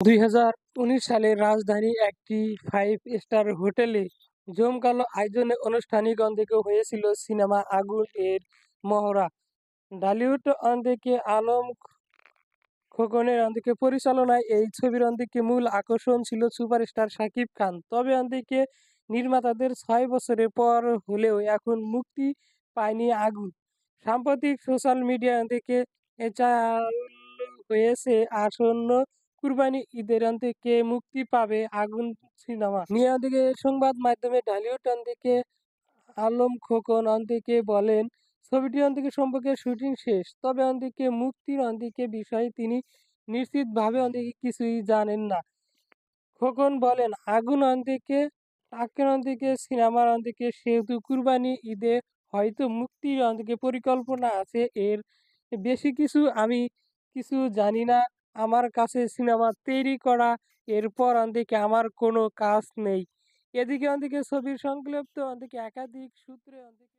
2019 সালে রাজধানীর একটি 5 স্টার হোটেলে জমকালো আয়োজনে আনুষ্ঠানিক থেকে হয়েছিল সিনেমা আগুন এর মহড়া। ঢালিউড থেকে আলম খোকনের থেকে পরিচালনায় এই ছবির থেকে মূল আকর্ষণ ছিল সুপারস্টার শাকিব খান। তবে থেকে নির্মাতাদের 6 বছরের পর হলেও এখন মুক্তি পায়নি আগুন। সাম্প্রতিক সোশ্যাল মিডিয়া থেকে চাল হয়েছে আসন্ন কুরবানি ঈদের থেকে মুক্তি পাবে আগুন সিনেমা নিয়ে সংবাদ মাধ্যমে ঢালিউড থেকে আলম খোকন থেকে বলেন, ছবিটি সম্পর্কে শুটিং শেষ, তবে মুক্তির বিষয়ে তিনি নিশ্চিতভাবে কিছুই জানেন না। খোকন বলেন, আগুন টাকের সিনেমার সেহেতু কুরবানি ঈদে হয়তো মুক্তির পরিকল্পনা আছে, এর বেশি কিছু আমি জানি না। আমার কাছে সিনেমা তৈরি করা, এরপর আমার কোনো কাজ নেই। এদিকে ছবির সংশ্লিষ্ট একাধিক সূত্রে